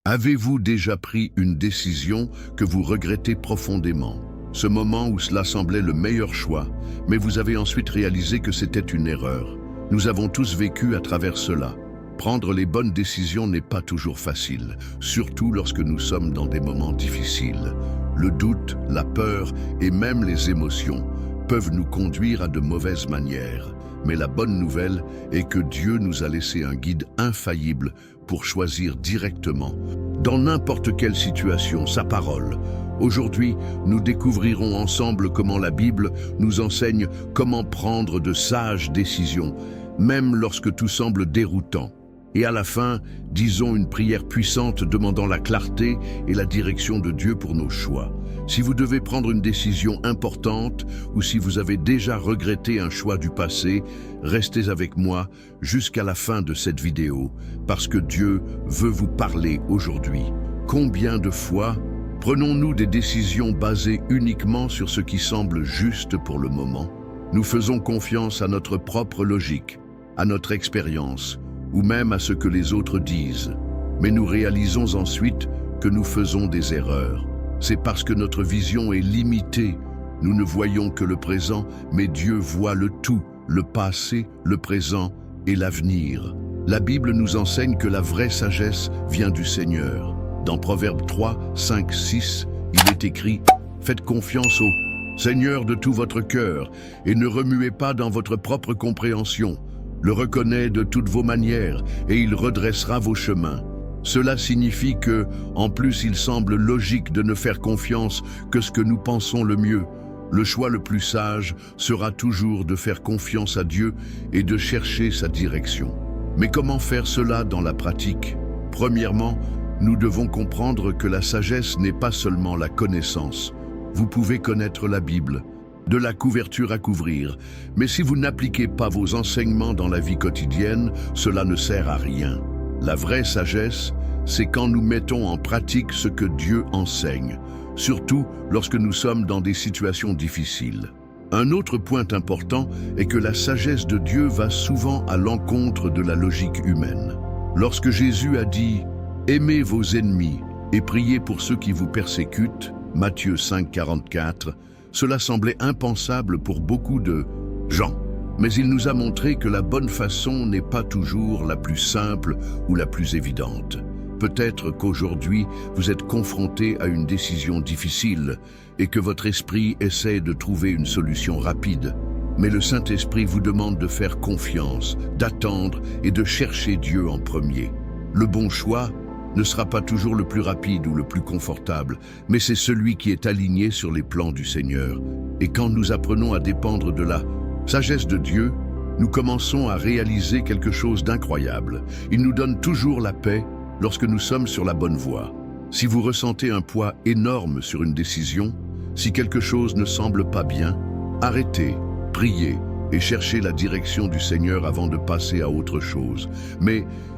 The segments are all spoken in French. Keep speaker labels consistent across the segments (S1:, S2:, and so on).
S1: Avez-vous déjà pris une décision que vous regrettez profondément? Ce moment où cela semblait le meilleur choix, mais vous avez ensuite réalisé que c'était une erreur. Nous avons tous vécu à travers cela. Prendre les bonnes décisions n'est pas toujours facile, surtout lorsque nous sommes dans des moments difficiles. Le doute, la peur et même les émotions peuvent nous conduire à de mauvaises manières. Mais la bonne nouvelle est que Dieu nous a laissé un guide infaillible pour choisir directement, dans n'importe quelle situation, sa parole. Aujourd'hui, nous découvrirons ensemble comment la Bible nous enseigne comment prendre de sages décisions, même lorsque tout semble déroutant. Et à la fin, disons une prière puissante demandant la clarté et la direction de Dieu pour nos choix. Si vous devez prendre une décision importante ou si vous avez déjà regretté un choix du passé, restez avec moi jusqu'à la fin de cette vidéo parce que Dieu veut vous parler aujourd'hui. Combien de fois prenons-nous des décisions basées uniquement sur ce qui semble juste pour le moment? Nous faisons confiance à notre propre logique, à notre expérience, ou même à ce que les autres disent. Mais nous réalisons ensuite que nous faisons des erreurs. C'est parce que notre vision est limitée. Nous ne voyons que le présent, mais Dieu voit le tout, le passé, le présent et l'avenir. La Bible nous enseigne que la vraie sagesse vient du Seigneur. Dans Proverbes 3, 5, 6, il est écrit « Faites confiance au Seigneur de tout votre cœur et ne remuez pas dans votre propre compréhension. Le reconnaît de toutes vos manières et il redressera vos chemins. » Cela signifie que, en plus, il semble logique de ne faire confiance que ce que nous pensons le mieux. Le choix le plus sage sera toujours de faire confiance à Dieu et de chercher sa direction. Mais comment faire cela dans la pratique? Premièrement, nous devons comprendre que la sagesse n'est pas seulement la connaissance. Vous pouvez connaître la Bible, de la couverture à couvrir, mais si vous n'appliquez pas vos enseignements dans la vie quotidienne, cela ne sert à rien. La vraie sagesse, c'est quand nous mettons en pratique ce que Dieu enseigne, surtout lorsque nous sommes dans des situations difficiles. Un autre point important est que la sagesse de Dieu va souvent à l'encontre de la logique humaine. Lorsque Jésus a dit « Aimez vos ennemis et priez pour ceux qui vous persécutent » Matthieu 5, 44, cela semblait impensable pour beaucoup de gens. Mais il nous a montré que la bonne façon n'est pas toujours la plus simple ou la plus évidente. Peut-être qu'aujourd'hui, vous êtes confronté à une décision difficile et que votre esprit essaie de trouver une solution rapide. Mais le Saint-Esprit vous demande de faire confiance, d'attendre et de chercher Dieu en premier. Le bon choix ne sera pas toujours le plus rapide ou le plus confortable, mais c'est celui qui est aligné sur les plans du Seigneur. Et quand nous apprenons à dépendre de la sagesse de Dieu, nous commençons à réaliser quelque chose d'incroyable. Il nous donne toujours la paix lorsque nous sommes sur la bonne voie. Si vous ressentez un poids énorme sur une décision, si quelque chose ne semble pas bien, arrêtez, priez et cherchez la direction du Seigneur avant de passer à autre chose.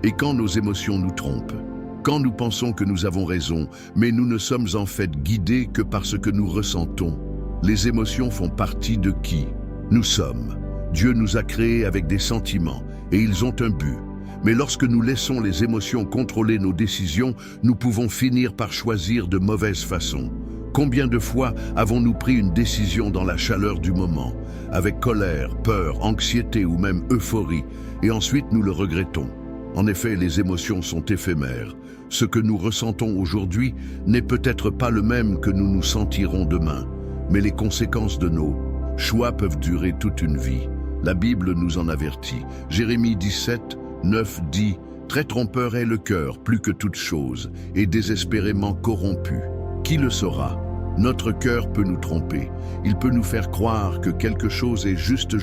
S1: Et quand nos émotions nous trompent? Quand nous pensons que nous avons raison, mais nous ne sommes en fait guidés que par ce que nous ressentons? Les émotions font partie de qui nous sommes. Dieu nous a créés avec des sentiments et ils ont un but. Mais lorsque nous laissons les émotions contrôler nos décisions, nous pouvons finir par choisir de mauvaises façons. Combien de fois avons-nous pris une décision dans la chaleur du moment, avec colère, peur, anxiété ou même euphorie, et ensuite nous le regrettons? En effet, les émotions sont éphémères. Ce que nous ressentons aujourd'hui n'est peut-être pas le même que nous nous sentirons demain, mais les conséquences de nos choix peuvent durer toute une vie. La Bible nous en avertit. Jérémie 17, 9 dit « Très trompeur est le cœur, plus que toute chose, et désespérément corrompu. Qui le saura? Notre cœur peut nous tromper. Il peut nous faire croire que quelque chose est juste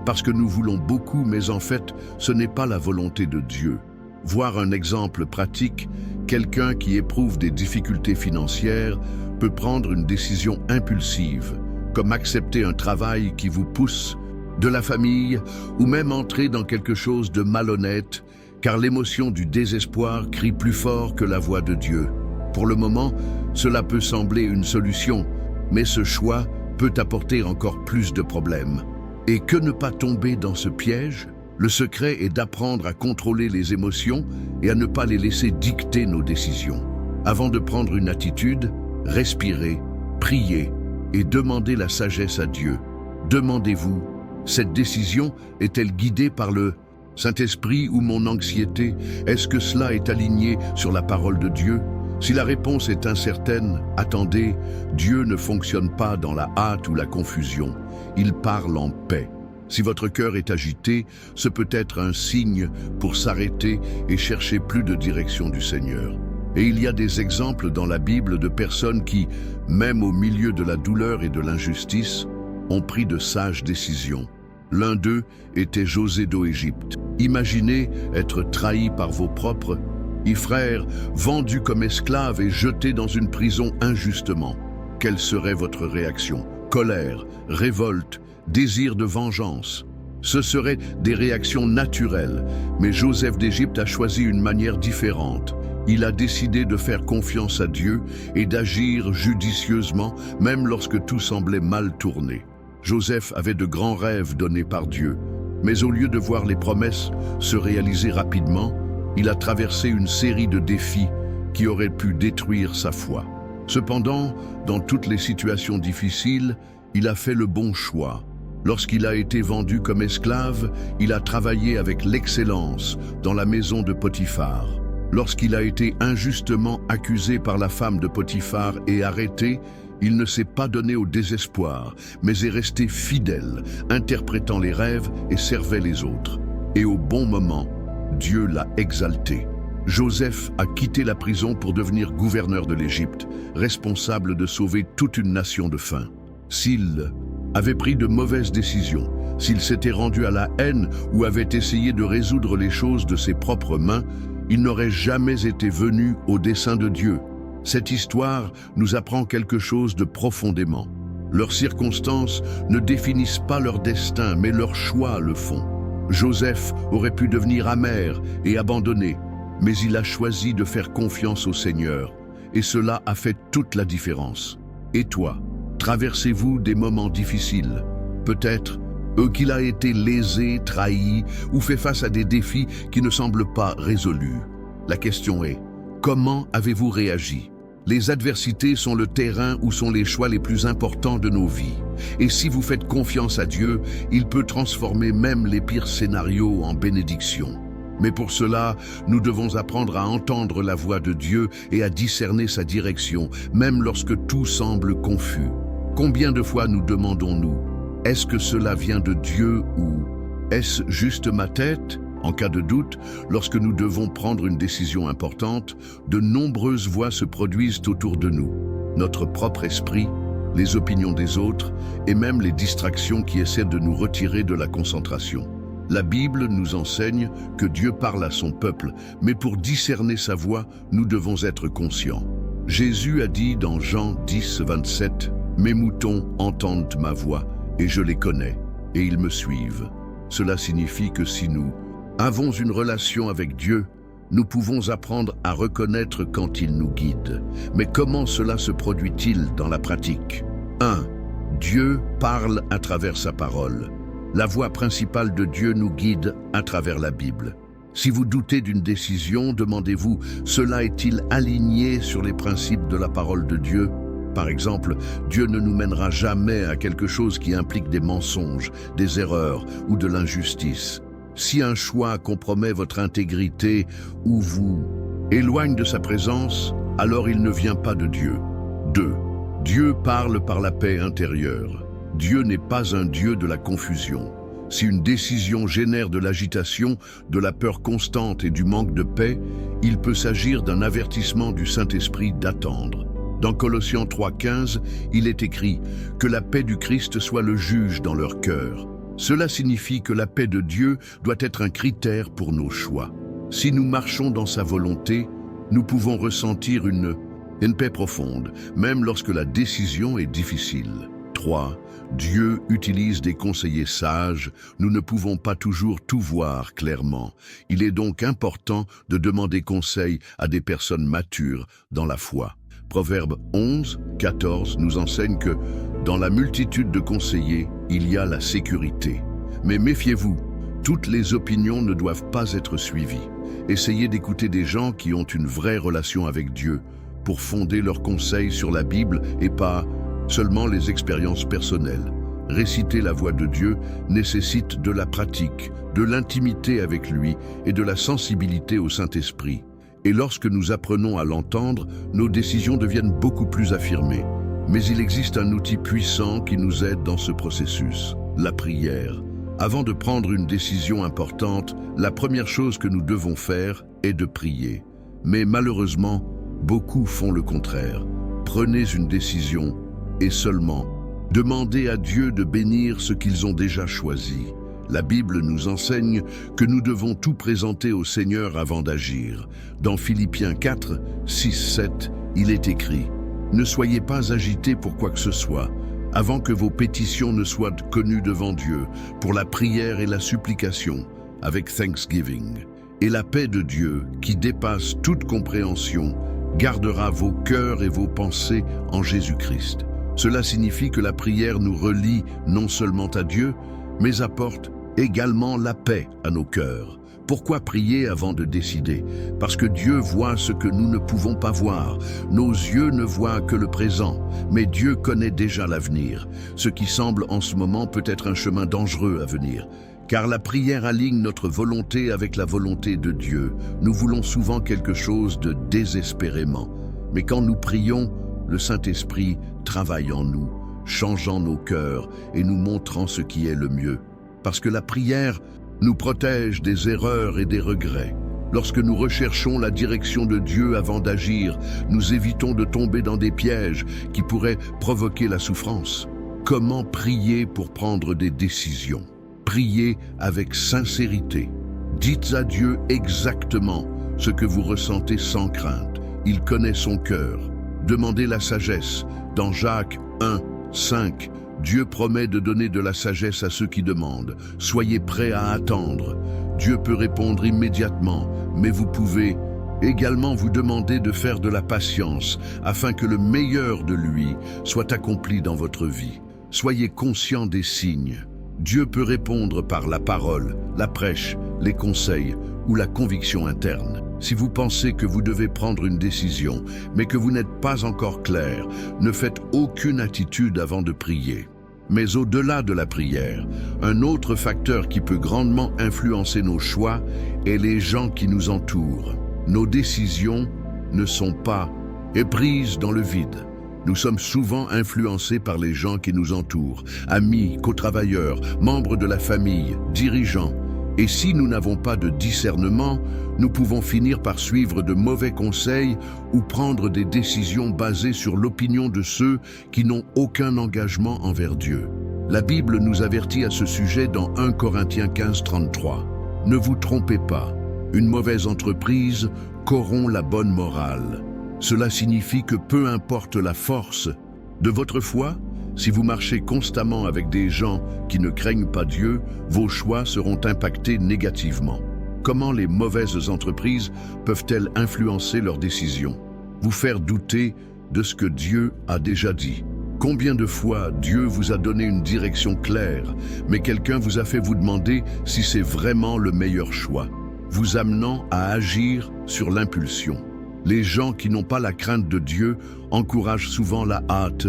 S1: parce que nous voulons beaucoup, mais en fait, ce n'est pas la volonté de Dieu. » Voir un exemple pratique, quelqu'un qui éprouve des difficultés financières peut prendre une décision impulsive, comme accepter un travail qui vous pousse, de la famille, ou même entrer dans quelque chose de malhonnête, car l'émotion du désespoir crie plus fort que la voix de Dieu. Pour le moment, cela peut sembler une solution, mais ce choix peut apporter encore plus de problèmes. Et que ne pas tomber dans ce piège? Le secret est d'apprendre à contrôler les émotions et à ne pas les laisser dicter nos décisions. Avant de prendre une attitude, respirez, priez et demandez la sagesse à Dieu. Demandez-vous, cette décision est-elle guidée par le Saint-Esprit ou mon anxiété? Est-ce que cela est aligné sur la parole de Dieu? Si la réponse est incertaine, attendez, Dieu ne fonctionne pas dans la hâte ou la confusion. Il parle en paix. Si votre cœur est agité, ce peut être un signe pour s'arrêter et chercher plus de direction du Seigneur. Et il y a des exemples dans la Bible de personnes qui, même au milieu de la douleur et de l'injustice, ont pris de sages décisions. L'un d'eux était José d'Égypte. Imaginez être trahi par vos propres frères, vendu comme esclave et jeté dans une prison injustement. Quelle serait votre réaction? Colère, révolte, désir de vengeance. Ce seraient des réactions naturelles, mais Joseph d'Égypte a choisi une manière différente. Il a décidé de faire confiance à Dieu et d'agir judicieusement, même lorsque tout semblait mal tourné. Joseph avait de grands rêves donnés par Dieu, mais au lieu de voir les promesses se réaliser rapidement, il a traversé une série de défis qui auraient pu détruire sa foi. Cependant, dans toutes les situations difficiles, il a fait le bon choix. Lorsqu'il a été vendu comme esclave, il a travaillé avec l'excellence dans la maison de Potiphar. Lorsqu'il a été injustement accusé par la femme de Potiphar et arrêté, il ne s'est pas donné au désespoir, mais est resté fidèle, interprétant les rêves et servait les autres. Et au bon moment, Dieu l'a exalté. Joseph a quitté la prison pour devenir gouverneur de l'Égypte, responsable de sauver toute une nation de faim. S'il avait pris de mauvaises décisions, s'il s'était rendu à la haine ou avait essayé de résoudre les choses de ses propres mains, il n'aurait jamais été venu au dessein de Dieu. Cette histoire nous apprend quelque chose de profondément. Leurs circonstances ne définissent pas leur destin, mais leurs choix le font. Joseph aurait pu devenir amer et abandonné, mais il a choisi de faire confiance au Seigneur, et cela a fait toute la différence. Et toi, traversez-vous des moments difficiles? Peut-être qu'il a été lésé, trahi ou fait face à des défis qui ne semblent pas résolus. La question est, comment avez-vous réagi? Les adversités sont le terrain où sont les choix les plus importants de nos vies. Et si vous faites confiance à Dieu, il peut transformer même les pires scénarios en bénédictions. Mais pour cela, nous devons apprendre à entendre la voix de Dieu et à discerner sa direction, même lorsque tout semble confus. Combien de fois nous demandons-nous, est-ce que cela vient de Dieu ou est-ce juste ma tête? En cas de doute, lorsque nous devons prendre une décision importante, de nombreuses voix se produisent autour de nous. Notre propre esprit, les opinions des autres et même les distractions qui essaient de nous retirer de la concentration. La Bible nous enseigne que Dieu parle à son peuple, mais pour discerner sa voix, nous devons être conscients. Jésus a dit dans Jean 10, 27, « Mes moutons entendent ma voix, et je les connais, et ils me suivent. » Cela signifie que si nous avons une relation avec Dieu, nous pouvons apprendre à reconnaître quand il nous guide. Mais comment cela se produit-il dans la pratique? 1. Dieu parle à travers sa parole. La voix principale de Dieu nous guide à travers la Bible. Si vous doutez d'une décision, demandez-vous, cela est-il aligné sur les principes de la parole de Dieu? Par exemple, Dieu ne nous mènera jamais à quelque chose qui implique des mensonges, des erreurs ou de l'injustice. Si un choix compromet votre intégrité ou vous éloigne de sa présence, alors il ne vient pas de Dieu. 2. Dieu parle par la paix intérieure. Dieu n'est pas un Dieu de la confusion. Si une décision génère de l'agitation, de la peur constante et du manque de paix, il peut s'agir d'un avertissement du Saint-Esprit d'attendre. Dans Colossiens 3,15, il est écrit « Que la paix du Christ soit le juge dans leur cœur ». Cela signifie que la paix de Dieu doit être un critère pour nos choix. Si nous marchons dans sa volonté, nous pouvons ressentir une paix profonde, même lorsque la décision est difficile. 3. Dieu utilise des conseillers sages, nous ne pouvons pas toujours tout voir clairement. Il est donc important de demander conseil à des personnes matures dans la foi. Proverbe 11, 14 nous enseigne que dans la multitude de conseillers, il y a la sécurité. Mais méfiez-vous, Toutes les opinions ne doivent pas être suivies. Essayez d'écouter des gens qui ont une vraie relation avec Dieu pour fonder leurs conseils sur la Bible et pas seulement les expériences personnelles. Réciter la voix de Dieu nécessite de la pratique, de l'intimité avec lui et de la sensibilité au Saint-Esprit. Et lorsque nous apprenons à l'entendre, nos décisions deviennent beaucoup plus affirmées. Mais il existe un outil puissant qui nous aide dans ce processus, la prière. Avant de prendre une décision importante, la première chose que nous devons faire est de prier. Mais malheureusement, beaucoup font le contraire. Prenez une décision et seulement demandez à Dieu de bénir ce qu'ils ont déjà choisi. La Bible nous enseigne que nous devons tout présenter au Seigneur avant d'agir. Dans Philippiens 4, 6, 7, il est écrit « Ne soyez pas agités pour quoi que ce soit, avant que vos pétitions ne soient connues devant Dieu, pour la prière et la supplication, avec thanksgiving. Et la paix de Dieu, qui dépasse toute compréhension, gardera vos cœurs et vos pensées en Jésus-Christ. » Cela signifie que la prière nous relie non seulement à Dieu, mais apporte également la paix à nos cœurs. Pourquoi prier avant de décider? Parce que Dieu voit ce que nous ne pouvons pas voir. Nos yeux ne voient que le présent, mais Dieu connaît déjà l'avenir. Ce qui semble en ce moment peut être un chemin dangereux à venir. Car la prière aligne notre volonté avec la volonté de Dieu. Nous voulons souvent quelque chose de désespérément. Mais quand nous prions, le Saint-Esprit travaille en nous, changeant nos cœurs et nous montrant ce qui est le mieux. Parce que la prière nous protège des erreurs et des regrets. Lorsque nous recherchons la direction de Dieu avant d'agir, nous évitons de tomber dans des pièges qui pourraient provoquer la souffrance. Comment prier pour prendre des décisions? Priez avec sincérité. Dites à Dieu exactement ce que vous ressentez sans crainte. Il connaît son cœur. Demandez la sagesse. Dans Jacques 1, 5, Dieu promet de donner de la sagesse à ceux qui demandent. Soyez prêts à attendre. Dieu peut répondre immédiatement, mais vous pouvez également vous demander de faire de la patience afin que le meilleur de lui soit accompli dans votre vie. Soyez conscients des signes. Dieu peut répondre par la parole, la prêche, les conseils ou la conviction interne. Si vous pensez que vous devez prendre une décision, mais que vous n'êtes pas encore clair, ne faites aucune attitude avant de prier. Mais au-delà de la prière, un autre facteur qui peut grandement influencer nos choix est les gens qui nous entourent. Nos décisions ne sont pas prises dans le vide. Nous sommes souvent influencés par les gens qui nous entourent, amis, co-travailleurs, membres de la famille, dirigeants. Et si nous n'avons pas de discernement, nous pouvons finir par suivre de mauvais conseils ou prendre des décisions basées sur l'opinion de ceux qui n'ont aucun engagement envers Dieu. La Bible nous avertit à ce sujet dans 1 Corinthiens 15, 33. « Ne vous trompez pas, une mauvaise entreprise corrompt la bonne morale. Cela signifie que peu importe la force de votre foi, si vous marchez constamment avec des gens qui ne craignent pas Dieu, vos choix seront impactés négativement. Comment les mauvaises entreprises peuvent-elles influencer leurs décisions? Vous faire douter de ce que Dieu a déjà dit. Combien de fois Dieu vous a donné une direction claire, mais quelqu'un vous a fait vous demander si c'est vraiment le meilleur choix, vous amenant à agir sur l'impulsion. Les gens qui n'ont pas la crainte de Dieu encouragent souvent la hâte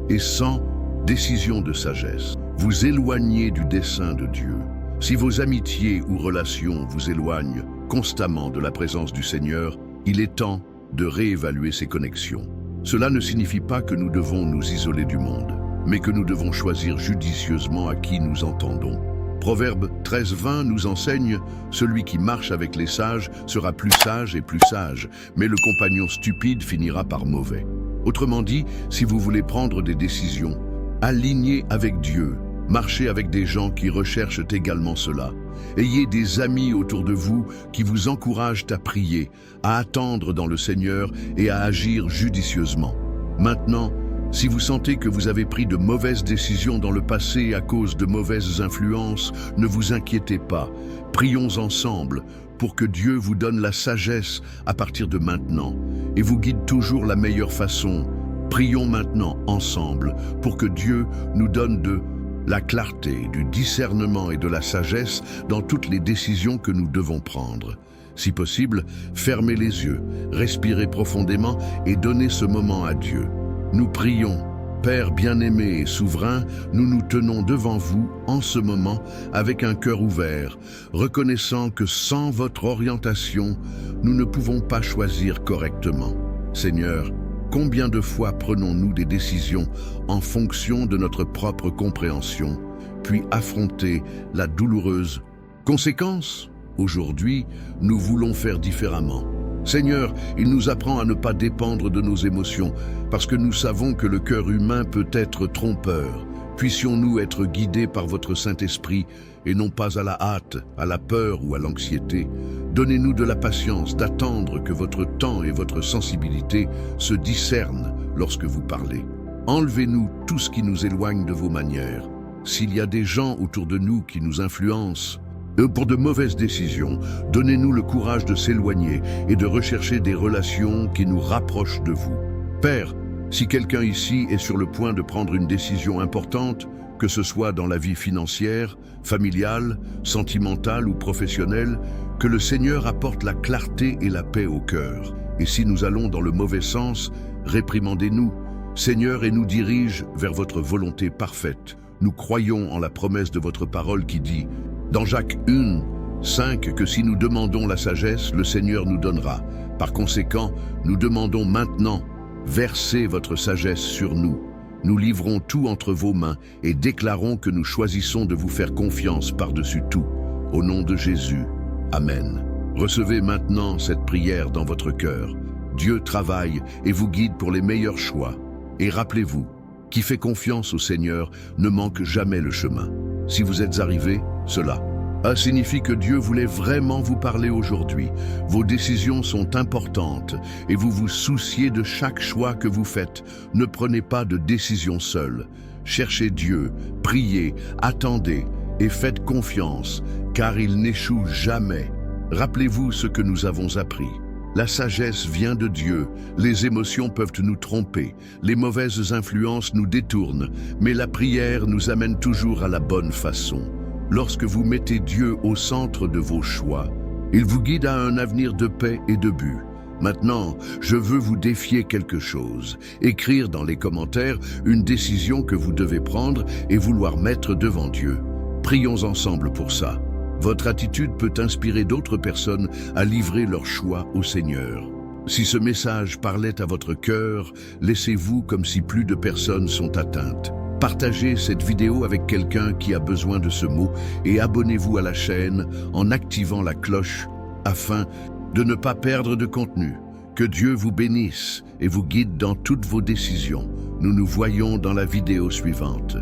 S1: et sans décision de sagesse. Vous éloignez du dessein de Dieu. Si vos amitiés ou relations vous éloignent constamment de la présence du Seigneur, il est temps de réévaluer ces connexions. Cela ne signifie pas que nous devons nous isoler du monde, mais que nous devons choisir judicieusement à qui nous entendons. Proverbe 13:20 nous enseigne « Celui qui marche avec les sages sera plus sage et plus sage, mais le compagnon stupide finira par mauvais. » Autrement dit, si vous voulez prendre des décisions, alignez avec Dieu, marchez avec des gens qui recherchent également cela. Ayez des amis autour de vous qui vous encouragent à prier, à attendre dans le Seigneur et à agir judicieusement. Maintenant, si vous sentez que vous avez pris de mauvaises décisions dans le passé à cause de mauvaises influences, ne vous inquiétez pas. Prions ensemble pour que Dieu vous donne la sagesse à partir de maintenant et vous guide toujours la meilleure façon. Prions maintenant ensemble pour que Dieu nous donne de la clarté, du discernement et de la sagesse dans toutes les décisions que nous devons prendre. Si possible, fermez les yeux, respirez profondément et donnez ce moment à Dieu. Nous prions. Père bien-aimé et souverain, nous nous tenons devant vous en ce moment avec un cœur ouvert, reconnaissant que sans votre orientation, nous ne pouvons pas choisir correctement. Seigneur, combien de fois prenons-nous des décisions en fonction de notre propre compréhension, puis affronter la douloureuse conséquence? Aujourd'hui, nous voulons faire différemment. Seigneur, il nous apprend à ne pas dépendre de nos émotions, parce que nous savons que le cœur humain peut être trompeur. Puissions-nous être guidés par votre Saint-Esprit, et non pas à la hâte, à la peur ou à l'anxiété. Donnez-nous de la patience d'attendre que votre temps et votre sensibilité se discernent lorsque vous parlez. Enlevez-nous tout ce qui nous éloigne de vos manières. S'il y a des gens autour de nous qui nous influencent, pour de mauvaises décisions, donnez-nous le courage de s'éloigner et de rechercher des relations qui nous rapprochent de vous. Père, si quelqu'un ici est sur le point de prendre une décision importante, que ce soit dans la vie financière, familiale, sentimentale ou professionnelle, que le Seigneur apporte la clarté et la paix au cœur. Et si nous allons dans le mauvais sens, réprimandez-nous, Seigneur, et nous dirige vers votre volonté parfaite. Nous croyons en la promesse de votre parole qui dit, dans Jacques 1:5, que si nous demandons la sagesse, le Seigneur nous donnera. Par conséquent, nous demandons maintenant, versez votre sagesse sur nous. Nous livrons tout entre vos mains et déclarons que nous choisissons de vous faire confiance par-dessus tout. Au nom de Jésus, Amen. Recevez maintenant cette prière dans votre cœur. Dieu travaille et vous guide pour les meilleurs choix. Et rappelez-vous, qui fait confiance au Seigneur ne manque jamais le chemin. Si vous êtes arrivé, cela signifie que Dieu voulait vraiment vous parler aujourd'hui. Vos décisions sont importantes et vous vous souciez de chaque choix que vous faites. Ne prenez pas de décision seule. Cherchez Dieu, priez, attendez et faites confiance, car il n'échoue jamais. Rappelez-vous ce que nous avons appris. La sagesse vient de Dieu, les émotions peuvent nous tromper, les mauvaises influences nous détournent, mais la prière nous amène toujours à la bonne façon. Lorsque vous mettez Dieu au centre de vos choix, il vous guide à un avenir de paix et de but. Maintenant, je veux vous défier quelque chose. Écrire dans les commentaires une décision que vous devez prendre et vouloir mettre devant Dieu. Prions ensemble pour ça. Votre attitude peut inspirer d'autres personnes à livrer leur choix au Seigneur. Si ce message parlait à votre cœur, laissez-vous comme si plus de personnes sont atteintes. Partagez cette vidéo avec quelqu'un qui a besoin de ce mot et abonnez-vous à la chaîne en activant la cloche afin de ne pas perdre de contenu. Que Dieu vous bénisse et vous guide dans toutes vos décisions. Nous nous voyons dans la vidéo suivante.